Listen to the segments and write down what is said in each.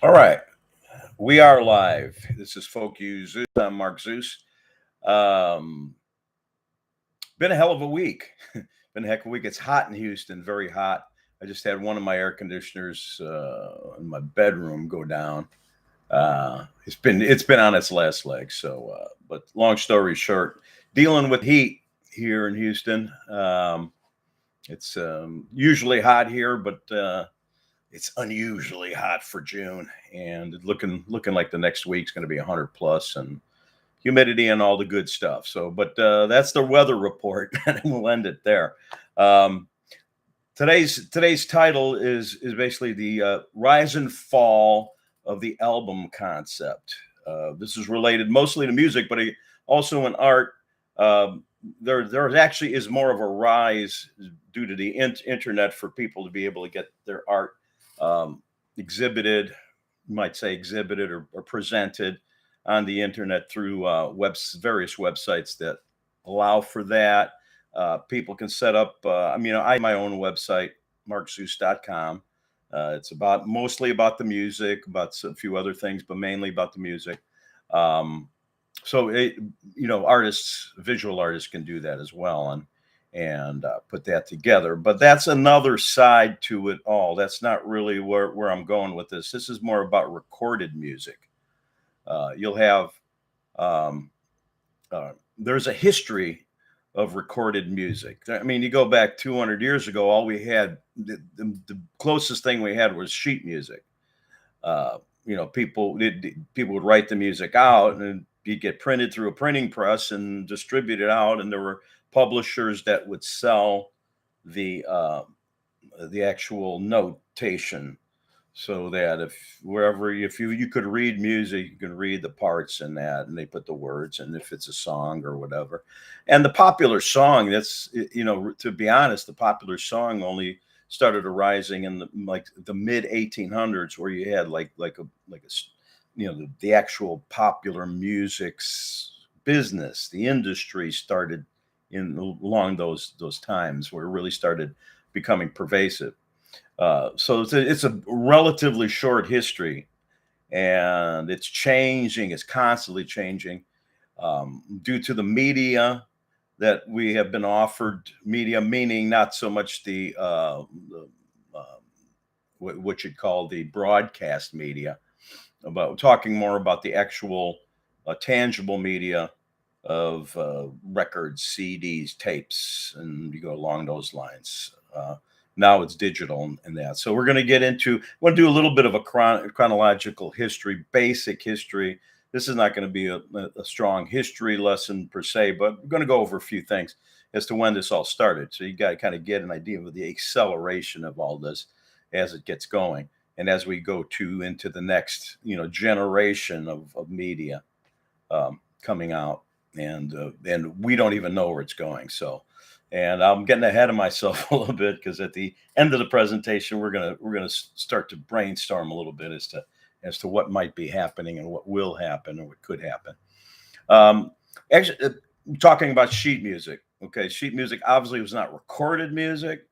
All right, we are live. This is Folk You Zeus. I'm Mark Zeus. Um, been a hell of a week. Been a heck of a week. It's hot in Houston, very hot. I just had one of my air conditioners in my bedroom go down. It's been on its last leg. But long story short, dealing with heat here in Houston. It's usually hot here, but it's unusually hot for June, and looking like the next week's going to be 100 plus and humidity and all the good stuff. But that's the weather report, and we'll end it there. Um, today's title is basically the rise and fall of the album concept. This is related mostly to music, but also in art. Um, there actually is more of a rise due to the internet for people to be able to get their art um, exhibited, you might say exhibited or presented on the internet through various websites that allow for that. People can set up. I have my own website, markzeus.com. It's about mostly about the music, about a few other things, but mainly about the music. Um, artists, visual artists, can do that as well, and put that together. But that's another side to it all. That's not really where I'm going with this. This is more about recorded music. You'll have um, there's a history of recorded music. I mean, you go back 200 years ago, all we had, the closest thing we had was sheet music. People would write the music out, and you get printed through a printing press and distributed out, and there were publishers that would sell the uh, the actual notation, so that if you could read music, you can read the parts in that, and they put the words, and if it's a song or whatever. And the popular song, to be honest, the popular song only started arising in the mid 1800s, where you had the actual popular music's business, the industry started in along those times, where it really started becoming pervasive. So it's a relatively short history, and it's changing. It's constantly changing due to the media that we have been offered. Media, meaning not so much the what you'd call the broadcast media, about talking more about the actual tangible media of records, CDs, tapes, and you go along those lines. Now it's digital and that. So we're going to get into, want to do a little bit of a chronological history, basic history. This is not going to be a strong history lesson per se, but we're going to go over a few things as to when this all started. So you got to kind of get an idea of the acceleration of all this as it gets going, and as we go into the next generation of media coming out, and we don't even know where it's going. So, and I'm getting ahead of myself a little bit, because at the end of the presentation, we're gonna start to brainstorm a little bit as to what might be happening and what will happen or what could happen. Um, actually, talking about sheet music. Okay, sheet music obviously was not recorded music,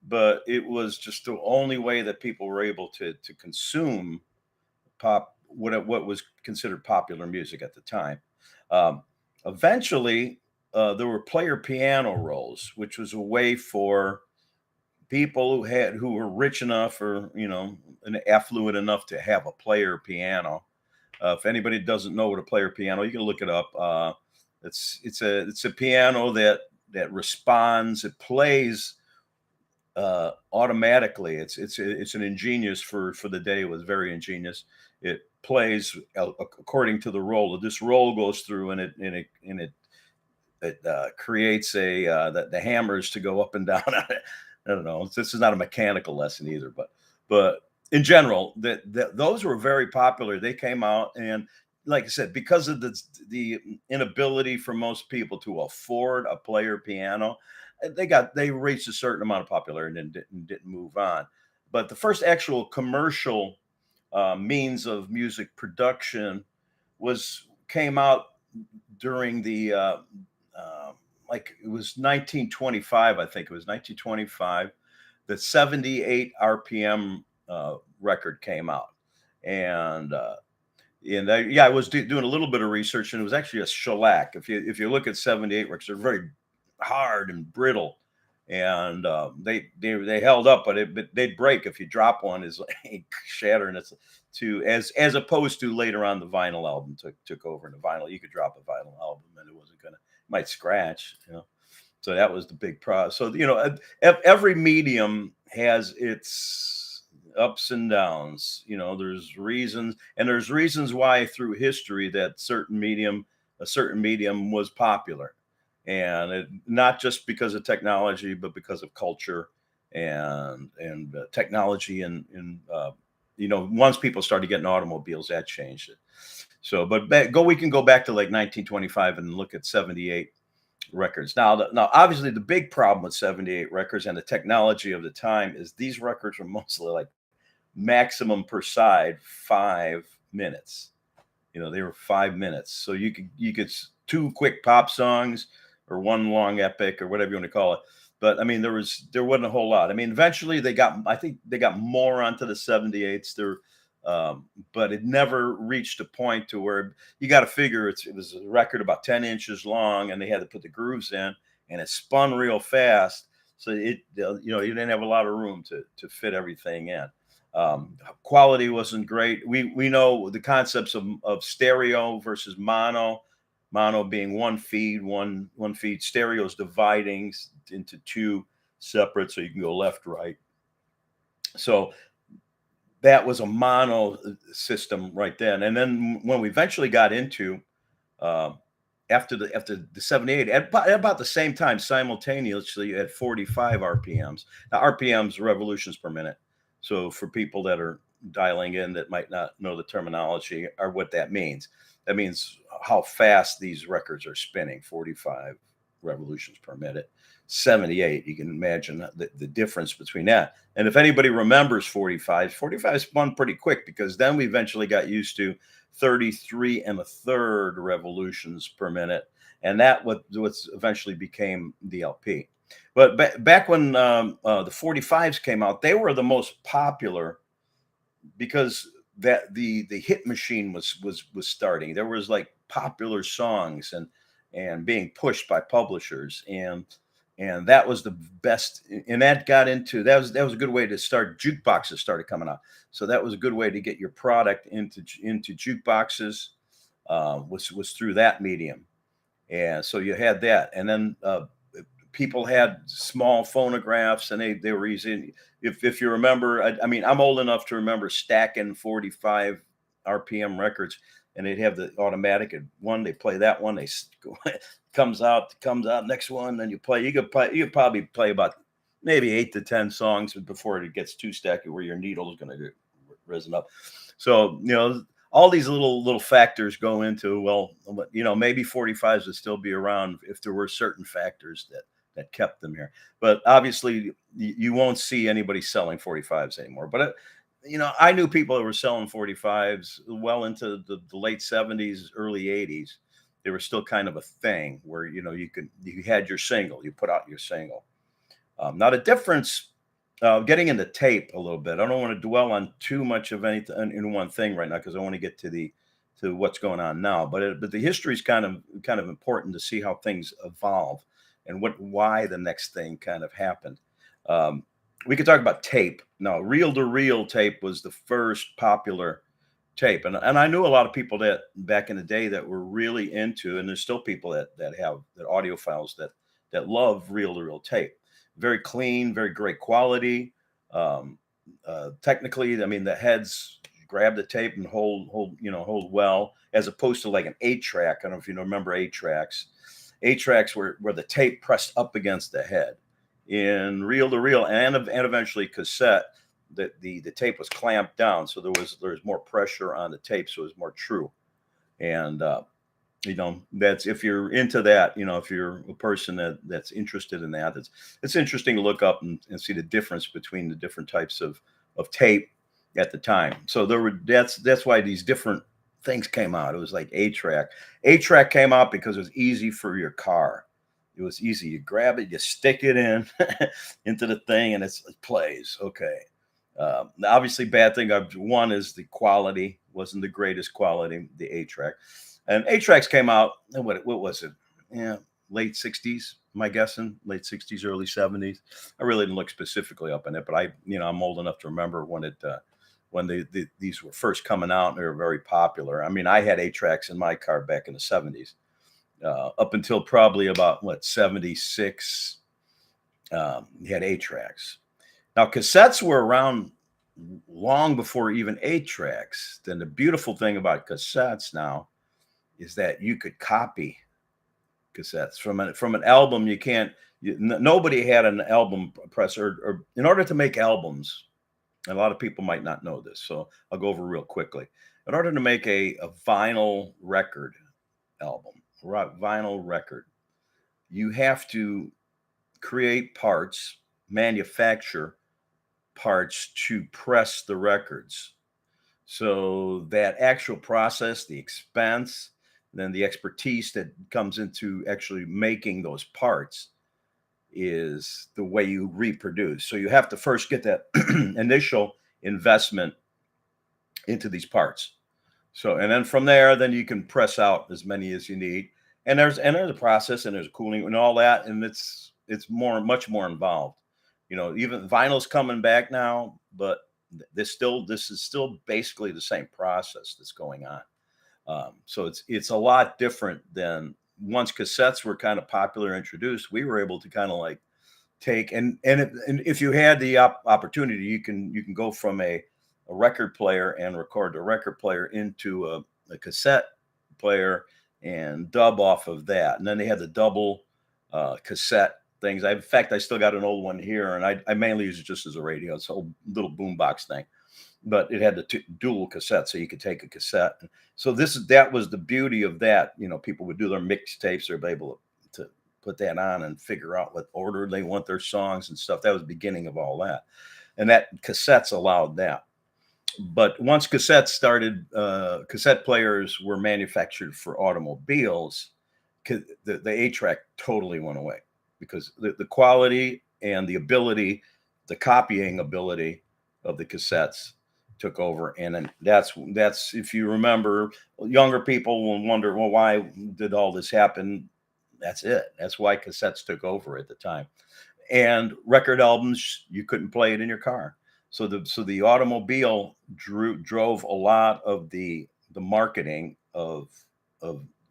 but it was just the only way that people were able to consume what was considered popular music at the time. Um, Eventually, there were player piano rolls, which was a way for people who were rich enough, or and affluent enough to have a player piano. If anybody doesn't know what a player piano, you can look it up. It's a piano that responds. It plays automatically. It's an ingenious, for the day. It was very ingenious. It plays according to the roll. This roll goes through, and it creates the hammers to go up and down on it. I don't know. This is not a mechanical lesson either, but in general, those were very popular. They came out, and like I said, because of the inability for most people to afford a player piano, they reached a certain amount of popularity and didn't move on. But the first actual commercial means of music production was came out during the like it was 1925. I think it was 1925. The 78 RPM record came out, and yeah, I was doing a little bit of research, and it was actually a shellac. If you look at 78 records, they're very hard and brittle, and they held up, but they'd break if you drop one. Is like shattering. It's to as opposed to later on the vinyl album took over. In the vinyl, you could drop a vinyl album and it wasn't gonna might scratch, you know. So that was the big pro. So every medium has its ups and downs. There's reasons why through history that a certain medium was popular, and not just because of technology, but because of culture and technology and once people started getting automobiles, that changed it. So, but we can go back to like 1925 and look at 78 records. Now, obviously, the big problem with 78 records and the technology of the time is these records were mostly like maximum per side 5 minutes. They were 5 minutes, so you could two quick pop songs or one long epic or whatever you want to call it. But I mean, there wasn't a whole lot. I mean, eventually I think they got more onto the 78s. But it never reached a point to where you got to figure it was a record about 10 inches long, and they had to put the grooves in, and it spun real fast. So you didn't have a lot of room to fit everything in. Quality wasn't great. We know the concepts of stereo versus mono being one feed, stereo's dividing into two separate, so you can go left, right. So that was a mono system right then. And then when we eventually got into uh, after the 78 at about the same time simultaneously at 45 RPMs. Now RPMs revolutions per minute. So for people that are dialing in that might not know the terminology or what that means, that means how fast these records are spinning. 45 revolutions per minute. 78, you can imagine the difference between that. And if anybody remembers 45 spun pretty quick, because then we eventually got used to 33 and a third revolutions per minute, and that what's eventually became the LP. But back when the 45s came out, they were the most popular because that the hit machine was starting. There was like popular songs and being pushed by publishers, and that was the best. And that was a good way to start. Jukeboxes started coming out, so that was a good way to get your product into jukeboxes. Was through that medium, and so you had that. And then people had small phonographs, and they were using. If you remember, I mean, I'm old enough to remember stacking 45 RPM records, and they'd have the automatic one. They play that one. They comes out, next one. Then you could probably play about maybe 8 to 10 songs before it gets too stacky where your needle is going to get risen up. So all these little factors go into, well, maybe 45s would still be around if there were certain factors that kept them here. But obviously, you won't see anybody selling 45s anymore. But I knew people that were selling 45s well into the late 70s, early 80s. They were still kind of a thing where you had your single, you put out your single. Now the difference, getting into tape a little bit. I don't want to dwell on too much of anything in one thing right now, because I want to get to what's going on now. But the history is kind of important to see how things evolve and why the next thing kind of happened. We could talk about tape. Now, reel-to-reel tape was the first popular tape, and I knew a lot of people that back in the day that were really into, and there's still people that have that audiophiles that love reel-to-reel tape. Very clean, very great quality. Um, Technically, I mean, the heads grab the tape and hold well, as opposed to like an 8-track. I don't know if you remember 8-tracks. 8-tracks where the tape pressed up against the head. In reel-to-reel and eventually cassette, the tape was clamped down, so there was more pressure on the tape, so it was more true. And that's, if you're into that, if you're a person that's interested in that, it's interesting to look up and see the difference between the different types of tape at the time. So that's why these different things came out. It was like 8-track. 8-track came out because it was easy for your car. It was easy. You grab it, you stick it in into the thing, and it plays. Okay. Obviously, bad thing. One is the quality wasn't the greatest quality. The 8 track, and 8 tracks came out. What was it? Yeah, late '60s. My guessing late '60s, early '70s. I really didn't look specifically up on it, but I'm old enough to remember when these were first coming out and they were very popular. I mean, I had 8 tracks in my car back in the '70s, up until probably about what '76. You had 8 tracks. Now, cassettes were around long before even 8 tracks. Then the beautiful thing about cassettes now is that you could copy cassettes from an album. You can't. Nobody had an album press, or in order to make albums. And a lot of people might not know this, so I'll go over real quickly. In order to make a vinyl record album, vinyl record, you have to create parts, manufacture parts to press the records. So that actual process, the expense, then the expertise that comes into actually making those parts is the way you reproduce. So you have to first get that initial investment into these parts. So, and then from there, then you can press out as many as you need. And there's a process, and there's cooling and all that, and it's much more involved. Even vinyl's coming back now, but this is still basically the same process that's going on. So it's a lot different than once cassettes were kind of popular introduced. We were able to kind of like take and if you had the opportunity, you can go from a record player and record a record player into a cassette player and dub off of that. And then they had the double cassette things. In fact, I still got an old one here, and I mainly use it just as a radio. It's a whole little boombox thing, but it had the dual cassette, so you could take a cassette. So that was the beauty of that. People would do their mixtapes; they're able to put that on and figure out what order they want their songs and stuff. That was the beginning of all that, and that cassettes allowed that. But once cassettes started, cassette players were manufactured for automobiles. The 8-track totally went away because the quality and the ability, the copying ability of the cassettes took over. And then that's if you remember, younger people will wonder, well, why did all this happen? That's it. That's why cassettes took over at the time. And record albums, you couldn't play it in your car. So the automobile drove a lot of the marketing of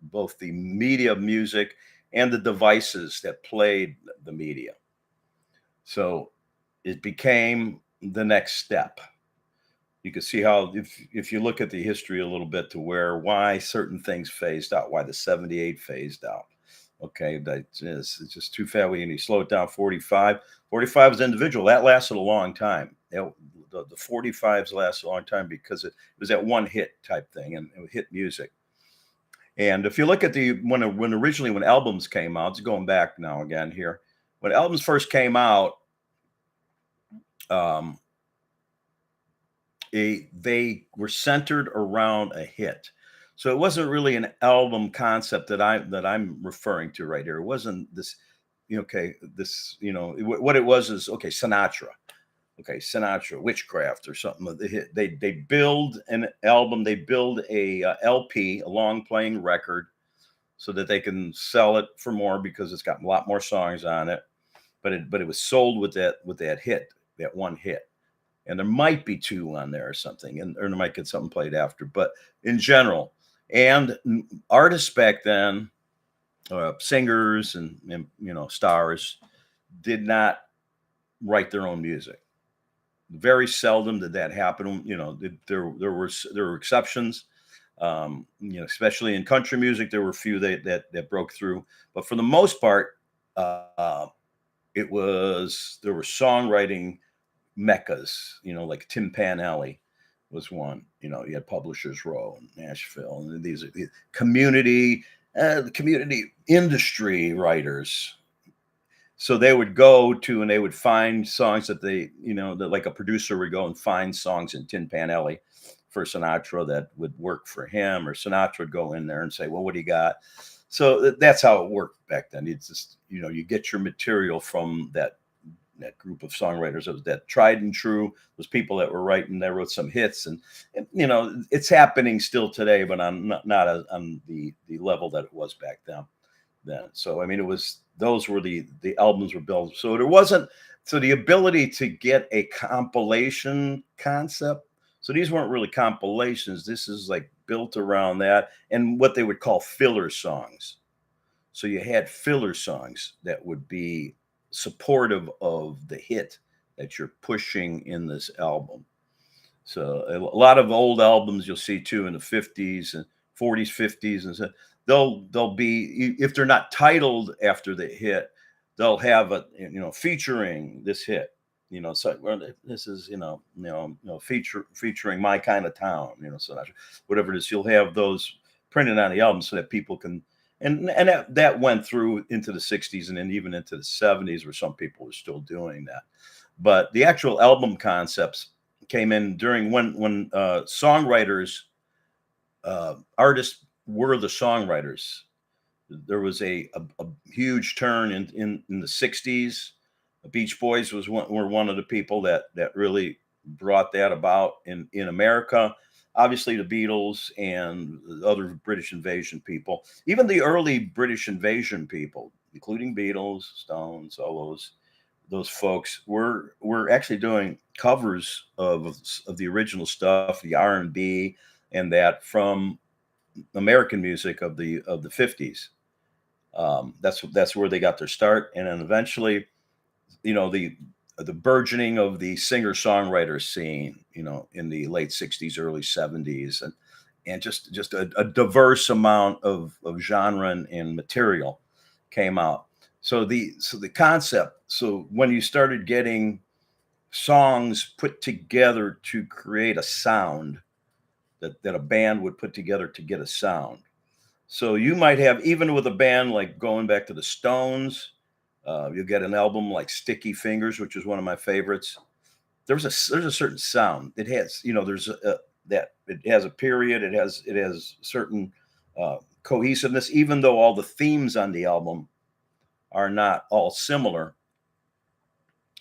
both the media of music and the devices that played the media. So it became the next step. You can see how if you look at the history a little bit to why certain things phased out, why the 78 phased out. Okay, it's just too fast. When you slow it down, 45 is individual. That lasted a long time. The 45s lasted a long time because it was that one hit type thing, and it hit music. And if you look at when originally when albums came out, it's going back now again here. When albums first came out, they were centered around a hit. So it wasn't really an album concept that I'm referring to right here. It wasn't this, what it was is, Sinatra. Okay, Sinatra, Witchcraft or something. They build an album, they build a LP, a long playing record, so that they can sell it for more because it's got a lot more songs on it. But it was sold with that hit, that one hit. And there might be two on there or something, or there might get something played after. But in general, and artists back then, singers and stars, did not write their own music. Very seldom did that happen. There were exceptions. Especially in country music, there were a few that broke through. But for the most part, there were songwriting meccas. Like Tim Panelli was one. You had Publishers Row in Nashville, and these are the community industry writers. So they would go to and they would find songs that that like a producer would go and find songs in Tin Panelli for Sinatra that would work for him, or Sinatra would go in there and say, well, what do you got? So that's how it worked back then. It's just, you get your material from that that group of songwriters. It was that tried and true, those people that were writing, that wrote some hits, and it's happening still today, but on not on the level that it was back then. So I mean, it was those were the albums were built. So there wasn't so the ability to get a compilation concept. So these weren't really compilations. This is like built around that and what they would call filler songs. So you had filler songs that would be supportive of the hit that you're pushing in this album. So a lot of old albums you'll see too in the 50s and 40s, 50s, and so they'll be, if they're not titled after the hit, they'll have a featuring this hit. So well, this is featuring my kind of town. So that's, whatever it is, you'll have those printed on the album so that people can. And that went through into the 60s and then even into the 70s, where some people were still doing that. But the actual album concepts came in during when songwriters, artists were the songwriters. There was a huge turn in the 60s. The Beach Boys were one of the people that really brought that about in America. Obviously, the Beatles and the other British invasion people, even the early British invasion people, including Beatles, Stones, all those folks were actually doing covers of the original stuff, the R&B, and that from American music of the 50s. That's where they got their start, and then eventually, the burgeoning of the singer-songwriter scene, in the late 60s, early 70s, and just a diverse amount of genre and material came out. So the concept, so when you started getting songs put together to create a sound that a band would put together to get a sound. So you might have, even with a band like going back to the Stones, you'll get an album like Sticky Fingers, which is one of my favorites. There's a certain sound. It has, there's that it has a period. It has certain cohesiveness, even though all the themes on the album are not all similar,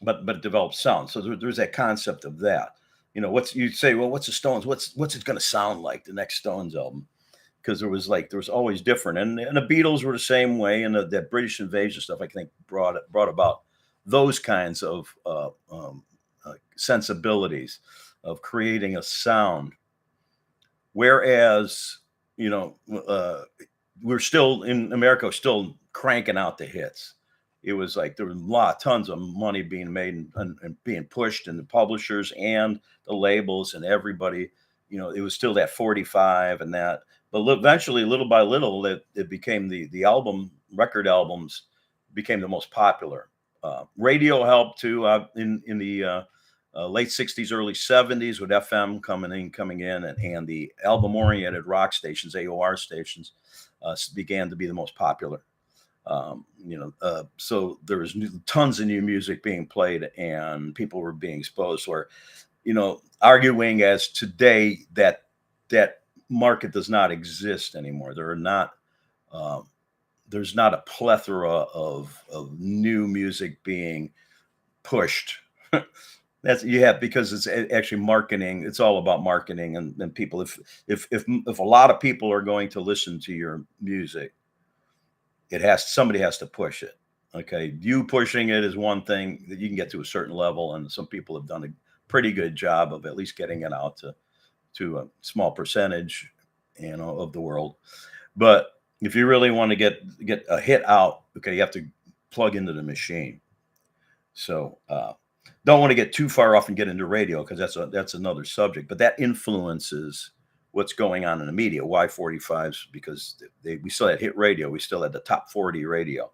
but it develops sound. So there's that concept of that. What's you say? Well, what's the Stones? What's it going to sound like, the next Stones album? Because there was always different, and the Beatles were the same way, and that British invasion stuff, I think, brought about those kinds of sensibilities of creating a sound. Whereas we're still in America, still cranking out the hits. It was like there was tons of money being made and being pushed, and the publishers and the labels and everybody. It was still that 45 and that. But eventually, little by little, it became the record albums became the most popular. Radio helped too in the late 60s, early 70s with FM coming in, and the album-oriented rock stations, AOR stations, began to be the most popular. So there was tons of new music being played, and people were being exposed. Where, arguing as today that market does not exist anymore. There's not a plethora of new music being pushed. Because it's actually marketing. It's all about marketing and people. If a lot of people are going to listen to your music, somebody has to push it. Okay, you pushing it is one thing that you can get to a certain level, and some people have done a pretty good job of at least getting it out to a small percentage, of the world. But if you really want to get a hit out, okay, you have to plug into the machine. So don't want to get too far off and get into radio, because that's another subject. But that influences what's going on in the media. Why 45s? Because we still had hit radio. We still had the top 40 radio.